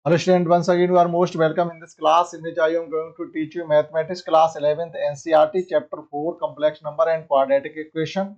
Hello student, once again you are most welcome in this class in which I am going to teach you mathematics class 11th NCERT chapter 4 complex number and quadratic equation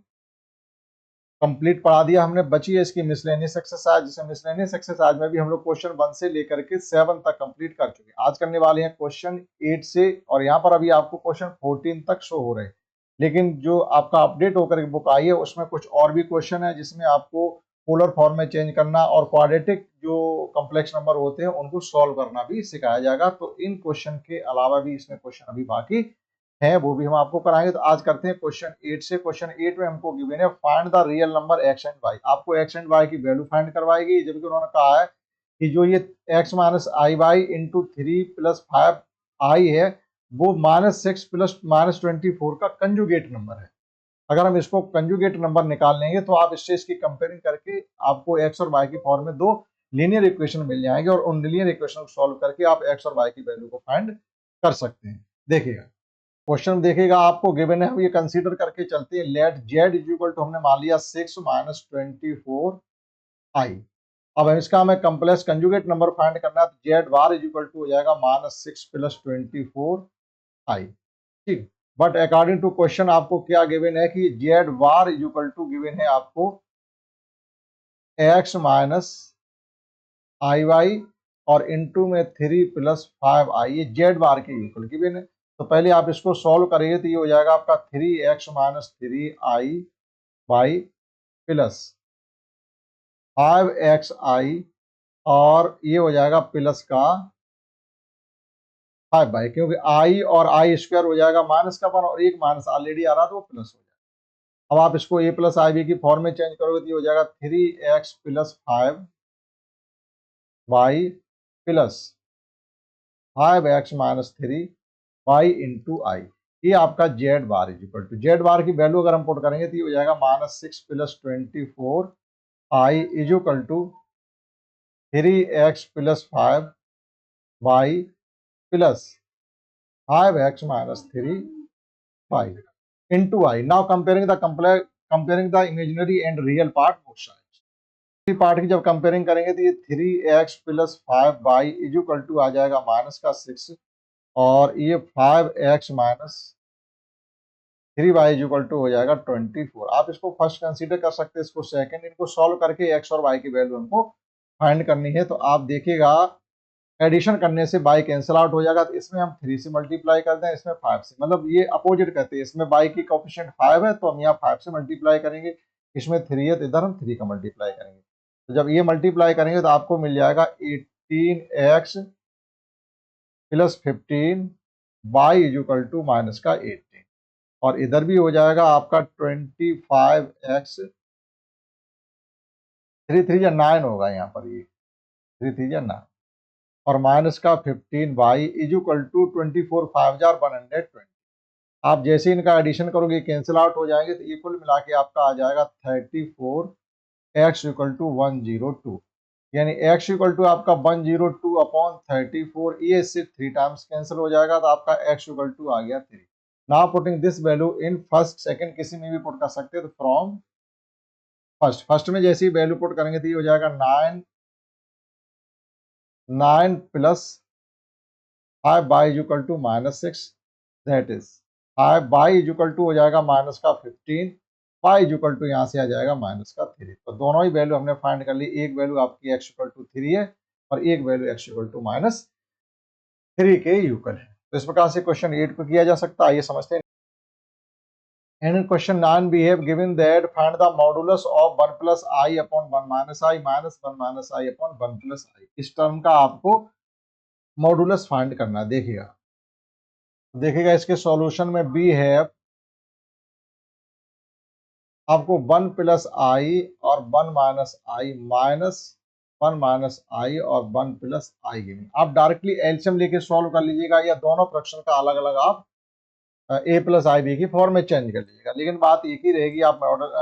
complete पढ़ा दिया हमने। बची है इसकी miscellaneous exercise, जिसमें miscellaneous exercise में भी हम लोग क्वेश्चन 1 से लेकर के 7 तक कंप्लीट कर चुके हैं। आज करने वाले हैं क्वेश्चन 8 से, और यहाँ पर अभी आपको क्वेश्चन 14 तक शो हो रहे हैं, लेकिन जो आपका अपडेट होकर बुक आई है उसमें कुछ और भी क्वेश्चन है जिसमें आपको पोलर फॉर्म में चेंज करना और क्वाड्रेटिक जो कॉम्प्लेक्स नंबर होते हैं उनको सॉल्व करना भी सिखाया जाएगा। तो इन क्वेश्चन के अलावा भी इसमें क्वेश्चन अभी बाकी है, वो भी हम आपको कराएंगे। तो आज करते हैं क्वेश्चन 8 से। क्वेश्चन 8 में हमको गिवन है find the real number x and y. आपको एक्स एंड वाई की वैल्यू फाइंड करवाएगी, जबकि उन्होंने कहा है कि जो ये x minus i y into 3 plus 5 i है वो -6 प्लस -24 का कंजुगेट नंबर है। अगर हम इसको कंजुगेट नंबर निकाल लेंगे तो आप इससे इसकी कंपेयरिंग करके आपको एक्स और वाई की फॉर्म में दो लीनियर इक्वेशन मिल जाएंगे, और उन लीनियर इक्वेशन को सॉल्व करके आप एक्स और वाई की वैल्यू को फाइंड कर सकते हैं। देखिएगा क्वेश्चन देखिएगा, आपको गिवन है, हम ये कंसीडर करके चलते हैं। Let z is equal to, हमने मान लिया 6 माइनस 24 आई। अब हम इसका हमें कम्प्लेक्स कंजुगेट नंबर फाइंड करना है, तो z bar is equal to हो जाएगा -6 प्लस 24 आई। ठीक, बट अकॉर्डिंग टू क्वेश्चन आपको क्या गिवन है कि z bar is equal to given है आपको एक्स माइनस आई वाई और इनटू में 3 प्लस 5 आई, ये जेड बार के इक्वल गिवन है। तो पहले आप इसको सॉल्व करेंगे तो ये हो जाएगा आपका 3x minus 3i Y plus 5xi, और ये हो जाएगा प्लस का 5y, क्योंकि i और i स्क्वायर हो जाएगा माइनस का 1 और एक माइनस ऑलरेडी आ रहा था वो प्लस हो जाएगा। अब आप इसको a प्लस आई बी की फॉर्म में चेंज करोगे तो ये हो जाएगा 3x plus 5y plus 5x minus 3y into i. ये आपका z bar is equal to, z bar की वैल्यू अगर हम पुट करेंगे तो ये हो जाएगा -6 plus 24 i is equal to 3x plus 5y plus 5x minus 3y into i. Now comparing the imaginary and real part both sides. Part की जब कंपेयरिंग करेंगे तो ये 3x plus 5y is equal to आ जाएगा minus का 6, और ये 5x minus 3y is equal to हो जाएगा 24। आप इसको फर्स्ट कंसीडर कर सकते हैं, इसको सेकंड। इनको सॉल्व करके x और y की वैल्यू हमको फाइंड करनी है। तो आप देखिएगा एडिशन करने से बाई कैंसिल आउट हो जाएगा, तो इसमें हम 3 से मल्टीप्लाई करते हैं, इसमें 5 से, मतलब ये अपोजिट करते हैं। इसमें बाई की कोफिशिएंट 5 है तो हम यहाँ 5 से मल्टीप्लाई करेंगे, इसमें 3 है तो इधर हम 3 का मल्टीप्लाई करेंगे। तो जब ये मल्टीप्लाई करेंगे तो आपको मिल जाएगा 18x plus 15 by is equal to minus का 18, और इधर भी हो जाएगा आपका 25x, 3 3 या 9 होगा यहाँ पर, ये 3 3 या 9, और माइनस का 15y is equal to 24 5 jar 120। आप जैसे इनका एडिशन करोगे कैंसिल आउट हो जाएंगे, तो इक्वल मिला के आपका आ जाएगा 34x इक्वल टू 102, यानी x इक्वल टू आपका 102 अपॉन 34, ये इससे 3 टाइम्स कैंसिल हो जाएगा, तो आपका x इक्वल टू आ गया 3। Now putting this value in first second, किसी में भी पुट कर सकते हैं, तो फ्रॉम फर्स्ट में जैसे ही वैल्यू पुट करेंगे तो ये हो जाएगा 9 plus 5y is equal to -6, that is 5y is equal to हो जाएगा माइनस का 15, y इज इक्वल टू यहाँ से आ जाएगा माइनस का 3। तो दोनों ही वैल्यू हमने फाइंड कर ली। एक वैल्यू आपकी x इक्वल टू 3 है और एक वैल्यू x इक्वल टू -3 के इक्वल है। तो इस प्रकार से क्वेश्चन 8 को किया जा सकता है। आइए समझते हैं। And in question 9 we have given that find the modulus of 1 plus I upon 1 minus I minus 1 minus I upon 1 plus I। इस टर्म का आपको मॉडुलस फाइंड करना है। देखिएगा इसके सॉल्यूशन में बी है आपको 1 प्लस आई और 1 माइनस आई माइनस 1 माइनस आई और 1 प्लस आई गिवन। आप डायरेक्टली एलसीएम लेके सॉल्व कर लीजिएगा, या दोनों फ्रैक्शन का अलग अलग आप ए प्लस आई बी की फॉर्म में चेंज कर लीजिएगा, लेकिन बात एक ही रहेगी। आप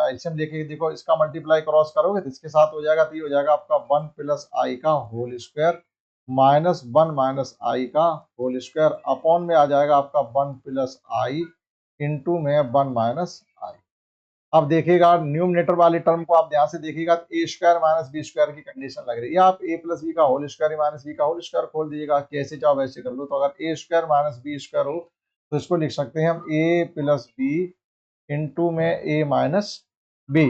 एलसीएम लेके देखो, इसका मल्टीप्लाई क्रॉस करोगे तो इसके साथ हो जाएगा, तो ये हो जाएगा आपका 1 प्लस आई का होल स्क्वायर माइनस 1 माइनस आई का होल स्क्वायर अपॉन में आ जाएगा आपका 1 प्लस आई इंटू में 1 माइनस आई। अब देखिएगा न्यूमरेटर वाली टर्म को आप ध्यान से देखिएगा, तो a square minus B square की कंडीशन लग रही है, या आप ए प्लस बी का होल स्क्वायर माइनस बी का होल स्क्वायर खोल दीजिएगा, कैसे चाहो वैसे कर लो। तो अगर ए स्क्वायर माइनस बी स्क्वायर हो तो इसको लिख सकते हैं हम ए प्लस बी इंटू में ए माइनस बी।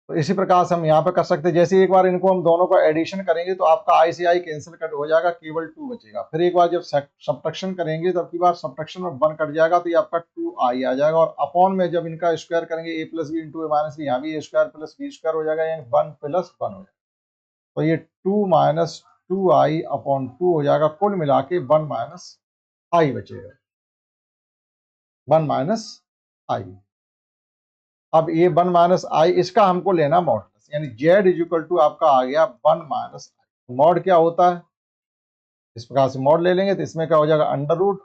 तो इसी प्रकार से हम यहाँ पे कर सकते हैं। जैसे एक बार इनको हम दोनों को एडिशन करेंगे तो आपका आई से आई कैंसिल कट हो जाएगा, केवल 2 बचेगा। फिर एक बार जब सब्ट्रैक्शन करेंगे तो अब की बार सब्ट्रैक्शन में 1 कट जाएगा, तो ये आपका 2i आ जाएगा। और अपॉन में जब इनका स्क्वायर करेंगे a plus B into A minus B, यहाँ भी ए स्क्वायर प्लस बी स्क्वायर हो जाएगा, यानी 1 प्लस 1 हो जाएगा। तो ये 2 माइनस 2i अपॉन 2 हो जाएगा, कुल मिला के 1 माइनस आई बचेगा, 1 माइनस आई। अब ये 1 माइनस आई, इसका हमको लेना मॉडुलस, यानी जेड इज इक्वल टू आपका आ गया 1 माइनस आई। मॉड क्या होता है, इस प्रकार से मॉड ले लेंगे तो इसमें क्या हो जाएगा, अंडर रूट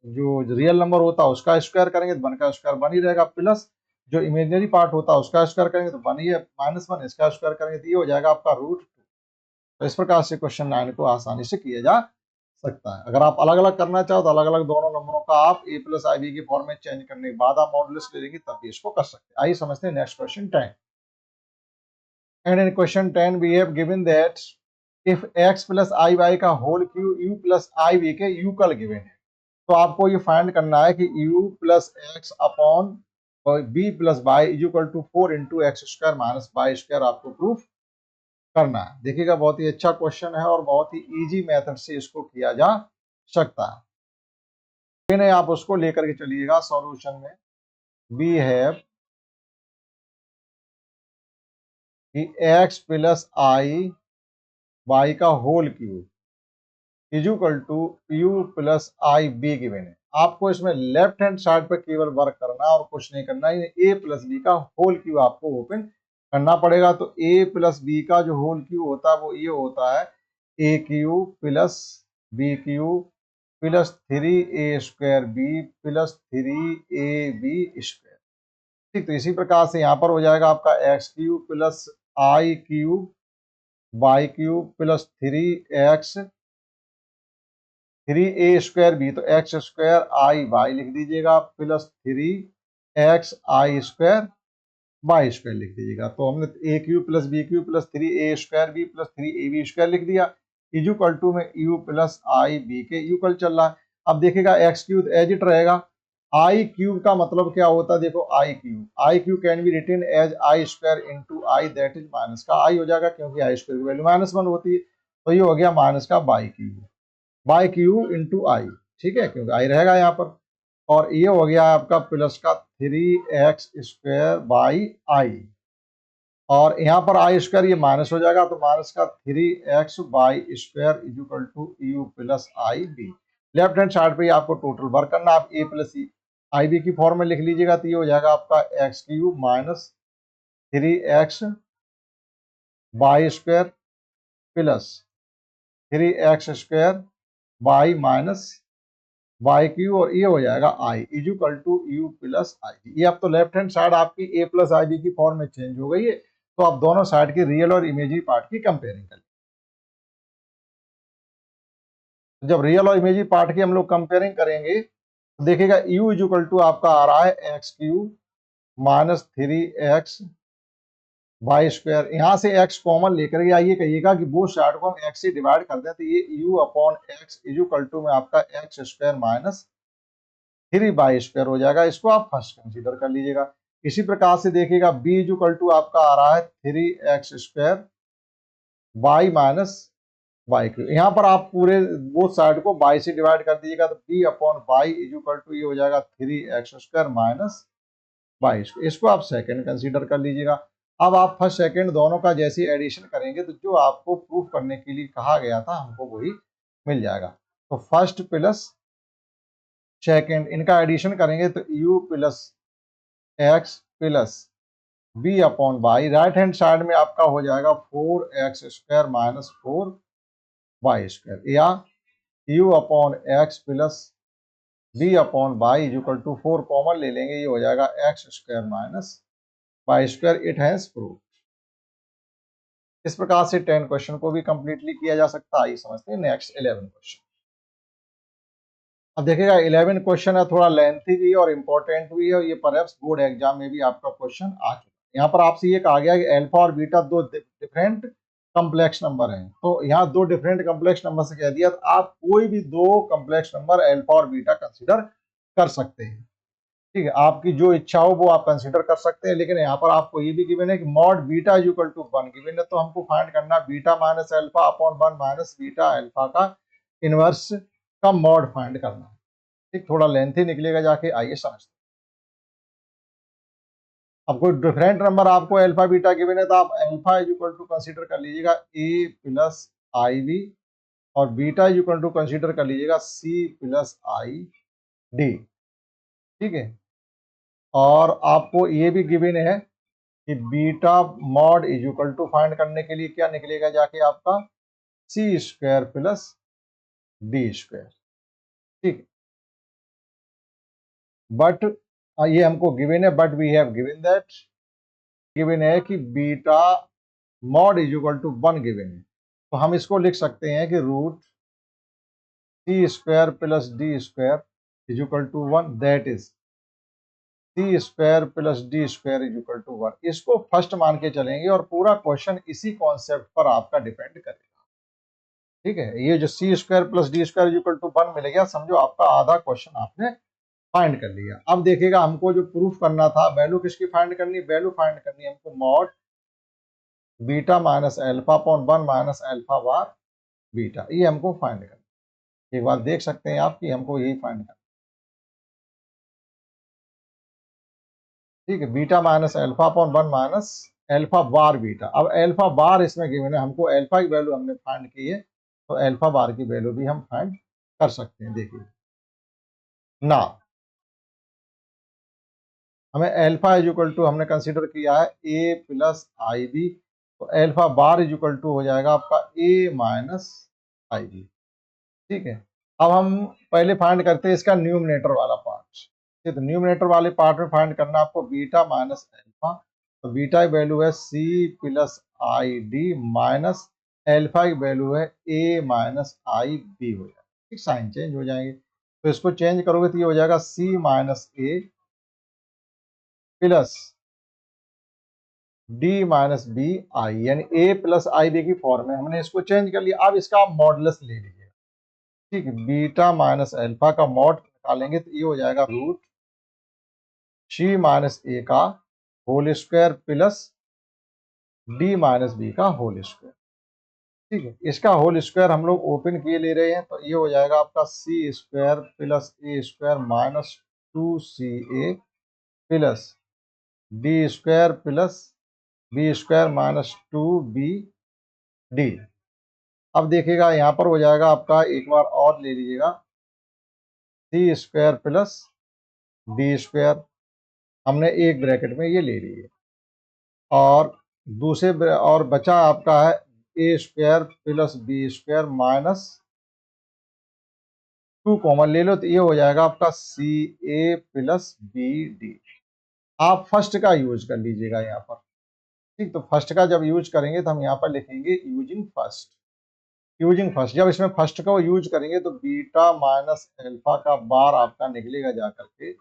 जो रियल नंबर होता है उसका स्क्वायर करेंगे तो 1 का स्क्वायर 1 ही रहेगा, प्लस जो इमेजिनरी पार्ट होता है उसका स्क्वायर करेंगे तो 1 ही है, माइनस 1 इसका स्क्वायर करेंगे तो ये हो जाएगा आपका रूट 2। तो इस प्रकार से क्वेश्चन 9 को आसानी से किया जा सकता है। अगर आप अलग अलग करना चाहो तो अलग अलग दोनों नंबरों का आप ए प्लस आई बी की फॉर्म में चेंज करने के बाद आप मॉडुलस ले लेंगे, तब भी इसको कर सकते हैं। आइए समझते हैं next question 10। And in question 10 we have given that if x plus iy का whole cube u plus iv के यूकल गिवन है, तो आपको ये फाइंड करना है कि u plus x upon b plus y is equal to 4 into x square minus y square आपको प्रूफ करना है। देखिएगा बहुत ही अच्छा क्वेश्चन है और बहुत ही इजी मेथड से इसको किया जा सकता है। नहीं, आप उसको लेकर के चलिएगा सॉल्यूशन में। वी हैव कि x प्लस आई वाई का whole cube is equal to u plus i b given है। आपको इसमें लेफ्ट हैंड साइड पर केवल वर्क करना और कुछ नहीं करना है। ए प्लस बी का होल क्यूब आपको ओपन करना पड़ेगा। तो ए प्लस बी का जो होल क्यूब होता है वो ये होता है a cube plus b cube plus 3 a square b plus 3 a b square. ठीक, तो इसी प्रकार से यहाँ पर हो जाएगा आपका x cube plus i cube y cube plus 3x 3a square b, तो एक्स स्क्वायर आई वाई लिख दीजिएगा plus 3x i square y square लिख दीजिएगा। तो हमने a cube plus b cube plus 3a square b plus 3ab square लिख दिया, equal to में u प्लस आई बी के यूकल चल रहा है। अब देखिएगा एक्स क्यूब एज इट रहेगा, आई क्यूब का मतलब क्या होता है, देखो i cube can be written as i square into i, that is minus का आई हो जाएगा, क्योंकि आई स्क्वायर की वैल्यू -1 होती है। तो ये हो गया माइनस का बाई क्यूब इंटू आई, ठीक है, क्योंकि आई रहेगा यहाँ पर। और ये हो गया आपका प्लस का 3x स्क्वायर बाई आई, और यहाँ पर आई स्क्वायर ये माइनस हो जाएगा, तो माइनस का 3x by square is equal to u plus i b. Left hand side पे आपको टोटल वर्क करना, आप ए प्लस आई बी की फॉर्म में लिख लीजिएगा, तो ये हो जाएगा आपका x cube minus 3x by square plus 3x square by minus y q, और ये हो जाएगा i is equal to u plus i b. ये अब तो लेफ्ट हैंड साइड आपकी ए प्लस आई बी की फॉर्म में चेंज हो गई है। तो आप दोनों साइड की रियल और इमेजिनरी पार्ट की कंपेयरिंग करें। जब रियल और इमेजिनरी पार्ट की हम लोग कंपेयरिंग करेंगे तो देखिएगा u इज इक्वल टू आपका आ रहा है x cube minus 3x y square, यहाँ से x कॉमन लेकर के आइए, कहिएगा कि वो साइड को हम x से डिवाइड कर दें, तो ये u upon x is equal to में आपका एक्स स्क्वायर माइनस 3 स्क्वायर हो जाएगा। इसको आप फर्स्ट कंसीडर कर लीजिएगा। इसी प्रकार से देखिएगा b इज इक्वल टू आपका आ रहा है 3x square by minus y cube. यहाँ पर आप पूरे वो साइड को बाई से डिवाइड कर दीजिएगा, तो b upon y is equal to ये हो जाएगा 3x square minus y square. इसको आप सेकंड कंसीडर कर लीजिएगा। अब आप फर्स्ट सेकंड दोनों का जैसे एडिशन करेंगे तो जो आपको प्रूफ करने के लिए कहा गया था हमको वही मिल जाएगा। तो फर्स्ट प्लस सेकंड इनका एडिशन करेंगे तो u plus x plus b upon y, right hand side में आपका हो जाएगा 4x square minus 4y square, या u upon x plus b upon y is equal to 4 common ले लेंगे, ये हो जाएगा x square minus y square. It has proof. इस प्रकार से 10 क्वेश्चन को भी कंप्लीटली किया जा सकता है। आइए समझते हैं नेक्स्ट 11 क्वेश्चन। अब देखिएगा 11 क्वेश्चन है, थोड़ा लेंथी भी है और इम्पोर्टेंट भी है, और ये परहैप्स बोर्ड एग्जाम में भी आपका क्वेश्चन आ चुका है। यहाँ पर आपसे ये कहा गया कि अल्फा और बीटा दो डिफरेंट कम्प्लेक्स नंबर हैं, तो यहाँ दो डिफरेंट कम्प्लेक्स नंबर से कह दिया, तो आप कोई भी दो कम्प्लेक्स नंबर अल्फा और बीटा कंसिडर कर सकते हैं। ठीक है, आपकी जो इच्छा हो वो आप कंसिडर कर सकते हैं, लेकिन यहाँ पर आपको ये भी गिवन है कि mod beta is equal to 1 given है, तो हमको फाइंड करना beta minus alpha upon 1 minus beta alpha का इनवर्स का मॉड फाइंड करना है। ठीक, थोड़ा लेंथी निकलेगा जाके, आइए समझते हैं। अब कोई डिफरेंट नंबर आपको अल्फा बीटा गिवन है, तो आप alpha is equal to consider कर लीजिएगा ए प्लस आई बी, और beta is equal to consider कर लीजिएगा सी प्लस आई डी। ठीक है, और आपको ये भी गिवन है कि beta mod is equal to find करने के लिए क्या निकलेगा जाके आपका c square plus d square. ठीक, बट ये हमको गिवन है, but we have given that, given है कि beta mod is equal to 1 given है, तो हम इसको लिख सकते हैं कि root c square plus d square is equal to 1, that is c square plus d square is equal to 1। इसको फर्स्ट मान के चलेंगे और पूरा क्वेश्चन इसी कॉन्सेप्ट पर आपका डिपेंड करेगा। ठीक है, ये जो c square plus d square is equal to 1 मिल गया, समझो आपका आधा क्वेश्चन आपने फाइंड कर लिया। अब देखिएगा हमको जो प्रूफ करना था, वैल्यू किसकी फाइंड करनी, वैल्यू फाइंड करनी है हमको mod beta minus alpha upon 1 minus alpha bar beta, ये हमको फाइंड करना। एक बार देख सकते हैं आप कि हमको यही फाइंड करना। ठीक है, beta minus alpha upon 1 minus alpha bar beta. अब अल्फा बार इसमें गिवन है, हमको अल्फा की वैल्यू हमने फाइंड की है, तो अल्फा बार की वैल्यू भी हम फाइंड कर सकते हैं। देखिए ना, हमें अल्फा इज इक्वल टू हमने कंसीडर किया है ए प्लस आई बी, तो alpha bar is equal to हो जाएगा आपका ए माइनस आई बी। ठीक है, अब हम पहले फाइंड करते हैं इसका न्यूमरेटर वाला पार्ट। ठीक, तो न्यूमरेटर वाले पार्ट में फाइंड करना आपको बीटा माइनस अल्फा, तो बीटा की वैल्यू है c plus i d minus alpha की वैल्यू है ए माइनस आई बी हो जाएगा। ठीक, साइन चेंज हो जाएंगे, तो इसको चेंज करोगे तो ये हो जाएगा c minus a plus d minus b i, यानी ए प्लस आई बी की फॉर्म में हमने इसको चेंज कर लिया। अब इसका आप मॉडुलस ले लीजिए। ठीक है, बीटा माइनस अल्फा का मॉड निकालेंगे तो ये हो जाएगा रूट सी माइनस ए का whole square plus d minus b का होल स्क्वायर। ठीक है, इसका होल स्क्वायर हम लोग ओपन किए ले रहे हैं, तो ये हो जाएगा आपका c square plus a square minus 2ca plus d square plus b square minus 2bd। अब देखिएगा यहाँ पर हो जाएगा आपका, एक बार और ले लीजिएगा, सी स्क्वायर प्लस डी स्क्वायर, हमने एक ब्रैकेट में ये ले लिए, और दूसरे और बचा आपका है a square plus b square minus 2 common ले लो, तो ये हो जाएगा आपका c a plus b d. आप फर्स्ट का यूज कर लीजिएगा यहाँ पर। ठीक, तो फर्स्ट का जब यूज करेंगे तो हम यहाँ पर लिखेंगे यूजिंग फर्स्ट। यूजिंग फर्स्ट, जब इसमें फर्स्ट का यूज करेंगे तो बीटा माइनस अल्फा का बार आपका निकलेगा जा करके,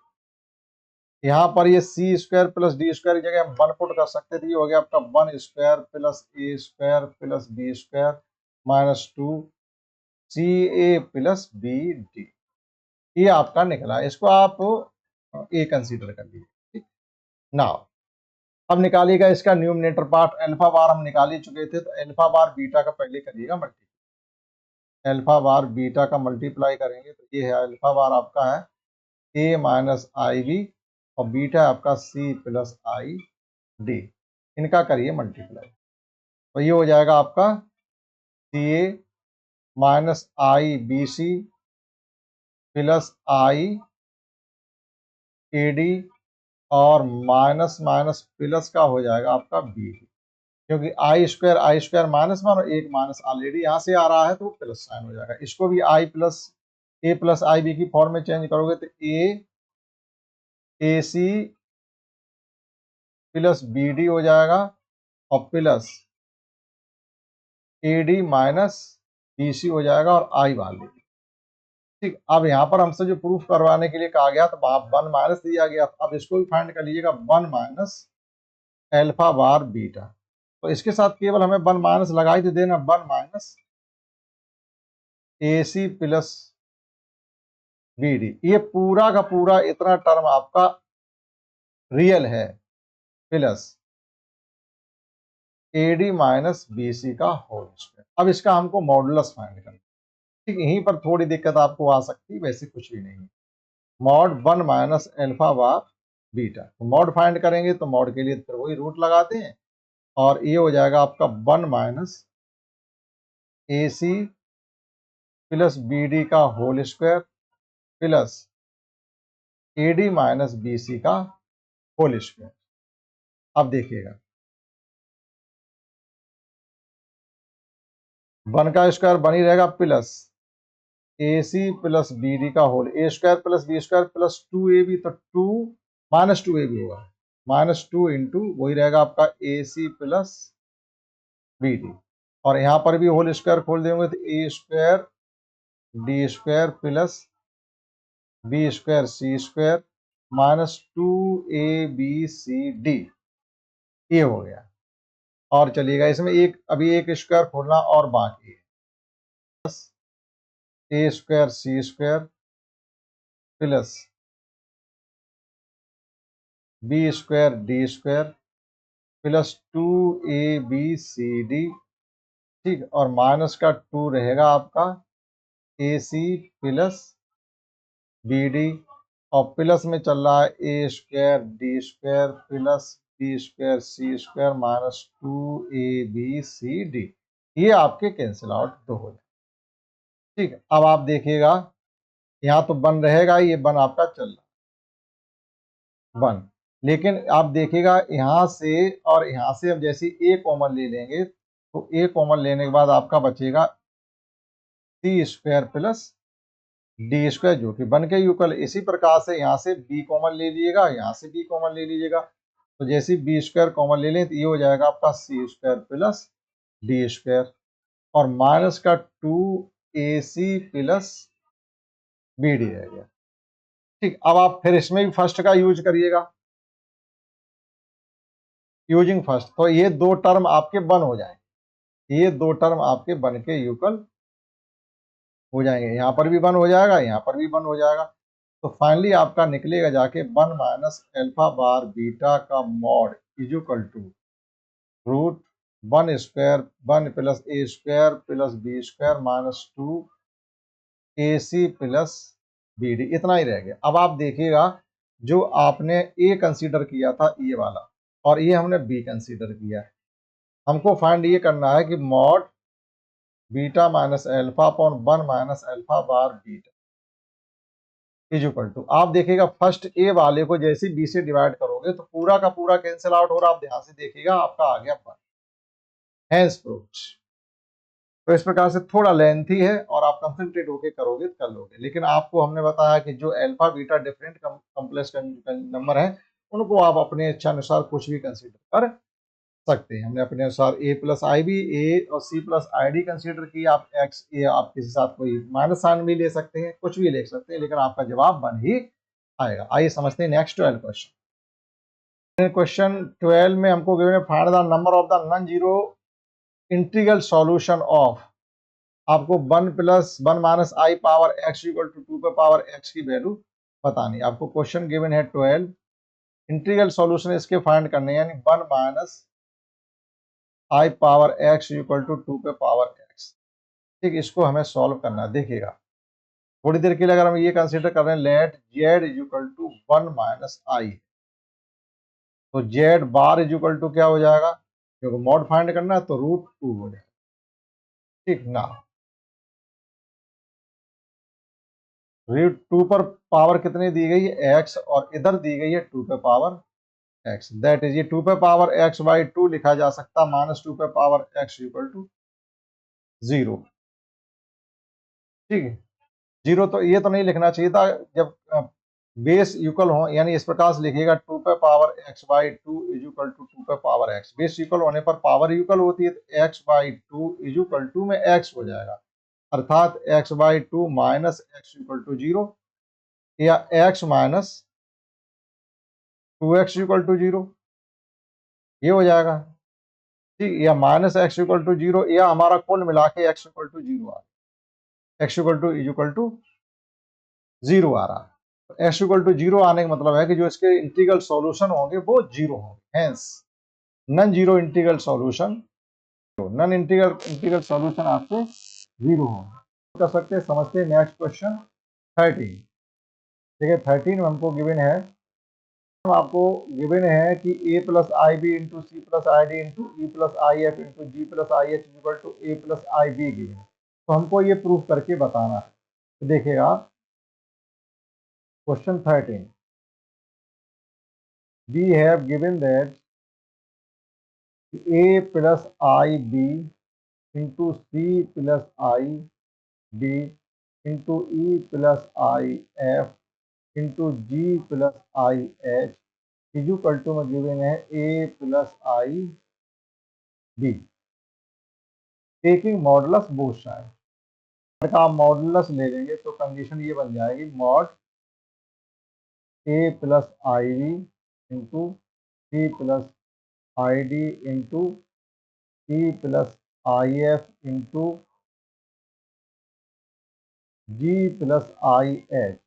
यहाँ पर ये सी स्क्वायर प्लस डी स्क्वायर की जगह हम 1 पुट कर सकते थे, ये हो गया आपका 1 square plus a square plus b square minus 2ca plus b d, ये आपका निकला। इसको आप ए कंसीडर कर लीजिए। ठीक, नाउ अब निकालिएगा इसका न्यूमरेटर पार्ट। अल्फा बार हम निकाल ही चुके थे, तो अल्फा बार बीटा का पहले करिएगा मल्टीप्लाई। अल्फा बार बीटा का मल्टीप्लाई करेंगे तो ये है अल्फा बार आपका है ए माइनस आई बी, और बीटा आपका सी प्लस आई डी। इनका करिए मल्टीप्लाई, तो ये हो जाएगा आपका c a minus i b c plus i a d, और माइनस माइनस प्लस का हो जाएगा आपका बी डी, क्योंकि आई स्क्वायर माइनस वन और एक माइनस ऑलरेडी यहाँ से आ रहा है, तो प्लस साइन हो जाएगा। इसको भी i plus a plus i b की फॉर्म में चेंज करोगे तो a c plus b d हो जाएगा, और plus a d minus b c हो जाएगा, और आई वाले। ठीक, अब यहाँ पर हमसे जो प्रूफ करवाने के लिए कहा गया तो वहां 1 माइनस दिया गया, अब इसको भी फाइंड कर लीजिएगा 1 माइनस एल्फा बार बीटा। तो इसके साथ केवल हमें 1 माइनस लगाई तो देना 1 minus a c plus b d, ये पूरा का पूरा इतना टर्म आपका रियल है, plus a d minus b c का होल स्क्वायर। अब इसका हमको मॉडुलस फाइंड करना, ठीक, यहीं पर थोड़ी दिक्कत आपको आ सकती है, वैसे कुछ भी नहीं है। Mod 1 minus alpha bar beta, तो मॉड फाइंड करेंगे तो मॉड के लिए फिर वही रूट लगाते हैं, और ये हो जाएगा आपका 1 minus a c plus b d का whole square plus a d minus b c का होल स्क्वायर। अब देखिएगा 1 का स्क्वायर बनी रहेगा plus a c plus b d का whole, a square plus b square plus 2ab, तो 2 minus 2ab होगा, माइनस 2 इंटू वही रहेगा आपका a c plus b d, और यहाँ पर भी होल स्क्वायर खोल देंगे तो a square d square plus b square c square minus 2abcd, ये हो गया। और चलिएगा इसमें एक अभी एक स्क्वायर खोलना और बाकी है, plus a square c square plus b square d square plus 2abcd, ठीक, और माइनस का 2 रहेगा आपका a c plus b d, और प्लस में चल रहा है a square d square plus b square c square minus 2abcd, ये आपके कैंसिल आउट तो हो जाए। ठीक, अब आप देखिएगा यहाँ तो 1 रहेगा, ये 1 आपका चल रहा 1, लेकिन आप देखिएगा यहाँ से और यहाँ से अब जैसे ए कॉमन ले लेंगे तो ए कॉमन लेने के बाद आपका बचेगा सी स्क्वायर प्लस डी स्क्वायर, जो कि 1 के यूकल। इसी प्रकार से यहाँ से बी कॉमन ले लीजिएगा, यहाँ से बी कॉमन ले लीजिएगा, तो जैसे बी स्क्वायर कॉमन ले लें तो ये हो जाएगा आपका c square plus d square, और माइनस का 2ac प्लस बी डी रह गया। ठीक, अब आप फिर इसमें भी फर्स्ट का यूज करिएगा, यूजिंग फर्स्ट, तो ये दो टर्म आपके 1 हो जाएंगे, ये दो टर्म आपके 1 के यूकल हो जाएंगे, यहाँ पर भी 1 हो जाएगा, यहाँ पर भी 1 हो जाएगा, तो फाइनली आपका निकलेगा जाके 1 माइनस एल्फा बार बीटा का mod is equal to root 1 square 1 plus a square plus b square minus 2ac plus b d, इतना ही रह गया। अब आप देखिएगा जो आपने ए कंसीडर किया था ये वाला, और ये हमने बी कंसीडर किया है, हमको फाइंड ये करना है कि mod beta minus alpha upon 1 minus alpha bar beta is equal to, आप देखिएगा फर्स्ट ए वाले को जैसे बी से डिवाइड करोगे तो पूरा का पूरा कैंसिल आउट हो रहा है, आप ध्यान से देखिएगा आपका आ गया 1, हैंस प्रूव्ड। तो इस प्रकार से थोड़ा लेंथी है और आप कंसंट्रेट होकर करोगे कर लोगे, लेकिन आपको हमने बताया कि जो alpha beta different complex number है उनको आप अपने इच्छा अनुसार कुछ भी कंसीडर कर सकते हैं। हमने अपने अनुसार ए प्लस आई बी, ए और c plus i d consider किया, आप एक्स ए आप किसी साथ कोई माइनस साइन भी ले सकते हैं, कुछ भी ले सकते हैं, लेकिन आपका जवाब 1 ही आएगा। आइए समझते हैं नेक्स्ट 12 क्वेश्चन। क्वेश्चन 12 में हमको गिवन है find the number of the non zero integral solution of, आपको 1 plus 1 minus i power x equal to 2 पे पावर एक्स की वैल्यू बतानी। आपको क्वेश्चन गिवन है 12, इंटीग्रल सॉल्यूशन इसके फाइंड करने, यानी 1 minus i power x equal to 2 पे पावर एक्स। ठीक, इसको हमें सॉल्व करना है। देखिएगा थोड़ी देर के लिए अगर हम ये कंसीडर कर रहे हैं let z equal to 1 minus i, तो जेड बार इक्वल टू क्या हो जाएगा, क्योंकि मॉड फाइंड करना है तो रूट 2 हो जाएगा। ठीक ना, रूट 2 पर पावर कितनी दी गई है एक्स, और इधर दी गई है 2 पे पावर एक्स, दैट इज ये 2 पे पावर एक्स बाई 2 लिखा जा सकता, माइनस 2 पे पावर एक्स इक्वल टू 0। ठीक है, 0 तो ये तो नहीं लिखना चाहिए था, जब बेस इक्वल हो, यानी इस प्रकार से लिखिएगा 2 पे power x by 2 is equal to 2 पे पावर एक्स, बेस इक्वल होने पर पावर इक्वल होती है तो x by 2 is equal to में एक्स हो जाएगा। अर्थात x/2 minus x equal to 0 या x minus 2x equal to 0, ये हो जाएगा ठीक, या माइनस एक्स इक्वल टू 0, या हमारा कुल मिला के x इक्वल टू 0 आ रहा है, x इक्वल टू 0 आ रहा है। x इक्वल टू 0 आने का मतलब है कि जो इसके इंटीग्रल सॉल्यूशन होंगे वो 0 होंगे, hence non zero integral solution, non integral solution आपके 0 होंगे। कर सकते हैं, समझते हैं नेक्स्ट क्वेश्चन 13। ठीक है, 13 में हमको गिवन है, आपको गिवन है कि a plus i b into c plus i d into e plus i f into g plus i h equal to a plus i b given. तो हमको ये प्रूफ करके बताना है। तो देखिएगा question 13, we have given that a plus i b into c plus i d into e plus i f into g plus i h equal to में given है a plus i b, taking modulus both side का आप modulus ले लेंगे तो condition ये बन जाएगी mod a plus i b into c plus i d into e plus i f into g plus i h,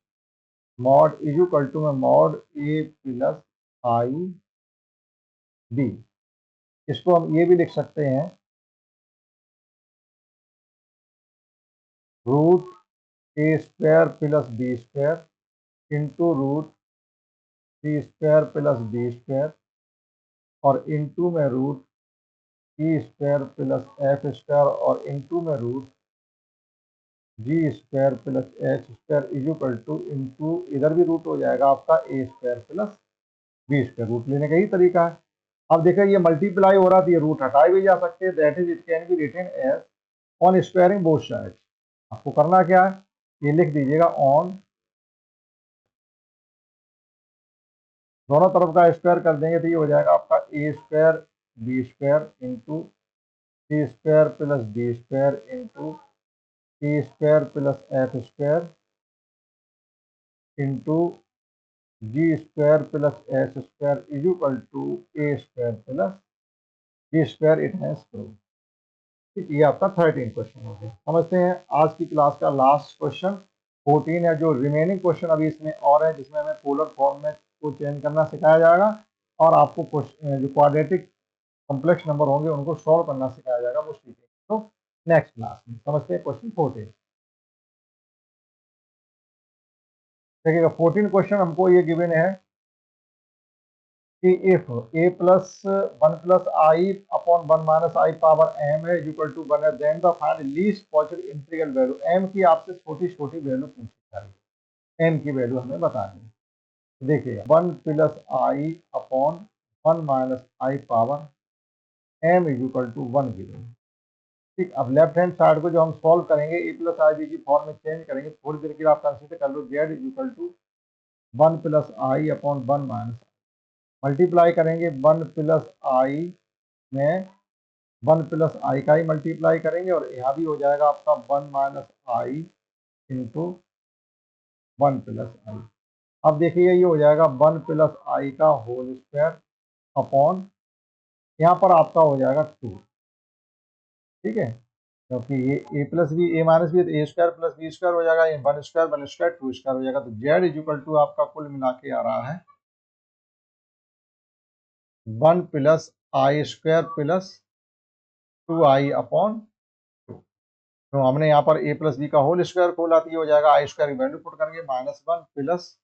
mod equal to में mod a plus i b. इसको हम ये भी लिख सकते हैं root a square plus b square into root c square plus b square और into में root e square plus f square और इंटू में root g square plus h square equal to into इधर भी रूट हो जाएगा आपका a square plus b square. Root लेने का ही तरीका है। अब देखिए ये मल्टीप्लाई हो रहा था, ये रूट हटाए भी जा सकते हैं, that is it can be written as on squaring both sides. आपको करना क्या है, ये लिख दीजिएगा ऑन, दोनों तरफ का स्क्वायर कर देंगे तो ये हो जाएगा आपका a square b square into c square plus d square into e square plus f square into g square plus h square equal to a square plus b square. It has proved. ठीक, ये आपका 13 question हो गया। समझते हैं आज की class का लास्ट क्वेश्चन 14 है। जो रिमेनिंग क्वेश्चन अभी इसमें और है जिसमें हमें पोलर फॉर्म में को चेंज करना सिखाया जाएगा और आपको जो क्वाड्रेटिक कॉम्प्लेक्स नंबर होंगे उनको सॉल्व करना सिखाया जाएगा, वो सीखेंगे तो नेक्स्ट क्लास में। समझते हैं क्वेश्चन 14। देखिएगा 14 क्वेश्चन हमको ये गिवन है कि if a plus 1 plus i upon 1 minus i power m है इक्वल टू 1 है, then the find least possible integral value. m की आपसे छोटी छोटी वैल्यू पूछी जा रही है, m की वैल्यू हमें बतानी है। देखिए 1 plus i upon 1 minus i power m equal to 1 given. ठीक, अब लेफ्ट हैंड साइड को जो हम सॉल्व करेंगे ए प्लस आई बी की फॉर्म में चेंज करेंगे। थोड़ी देर के लिए आप कंसिडर कर लो z equal to 1 plus i upon 1 minus, multiply करेंगे 1 प्लस आई में 1 प्लस आई का ही मल्टीप्लाई करेंगे और यहाँ भी हो जाएगा आपका 1 माइनस आई इंटू 1 प्लस आई। अब देखिए ये हो जाएगा 1 प्लस आई का होल स्क्वायर अपॉन यहाँ पर आपका हो जाएगा 2। ठीक है, क्योंकि ये ए प्लस बी ए माइनस बी तो a square plus b square हो जाएगा, ये 1 स्क्वायर 1 स्क्वायर 2 स्क्वायर हो जाएगा। तो जेड इक्वल टू आपका कुल मिला के आ रहा है 1 प्लस आई स्क्वायर प्लस 2i अपॉन 2। तो हमने यहाँ पर a प्लस बी का होल स्क्वायर खोला तो ये हो जाएगा आई स्क्वायर की वैल्यू पुट करेंगे -1 प्लस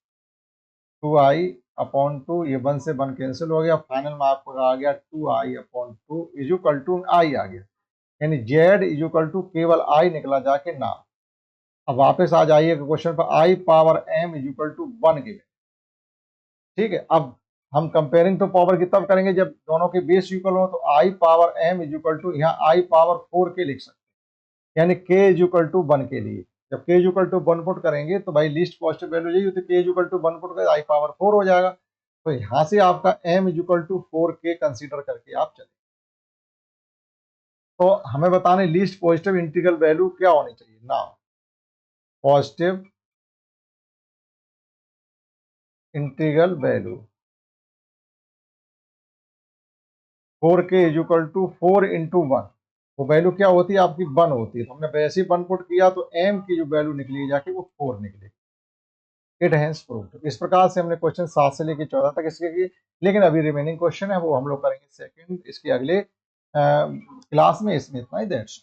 2i अपॉन 2, ये 1 से 1 कैंसिल हो गया, फाइनल में आपको आ गया 2i upon 2 equal to i आ गया, यानी z इक्वल टू केवल i निकला जाके ना। अब वापस आ जाइए क्वेश्चन पर, i power m equal to 1 given. ठीक है, अब हम कंपेयरिंग तो पावर की तब करेंगे जब दोनों के बेस इक्वल हो, तो i power m equal to यहाँ i पावर 4 के लिख सकते हैं, यानी k इक्वल टू 1 के लिए। जब k इक्वल टू 1 पुट करेंगे तो भाई लीस्ट पॉजिटिव वैल्यू यही होती है, k इक्वल टू 1 पुट करें i पावर 4 हो जाएगा। तो यहाँ से आपका m equal to 4k consider करके आप चले। तो हमें बताने लीस्ट पॉजिटिव इंटीग्रल वैल्यू क्या होनी चाहिए। Now positive integral value 4k is equal to 4 into 1, वो वैल्यू क्या होती है आपकी 1 होती है, तो हमने वैसे ही 1 पुट किया तो m की जो वैल्यू निकली जाके वो 4 निकली। It has proved. इस प्रकार से हमने क्वेश्चन 7 से लेकर 14 तक इसके की, लेकिन अभी रिमेनिंग क्वेश्चन है वो हम लोग करेंगे सेकंड इसके अगले क्लास में। इसमें इतना ही, दैट्स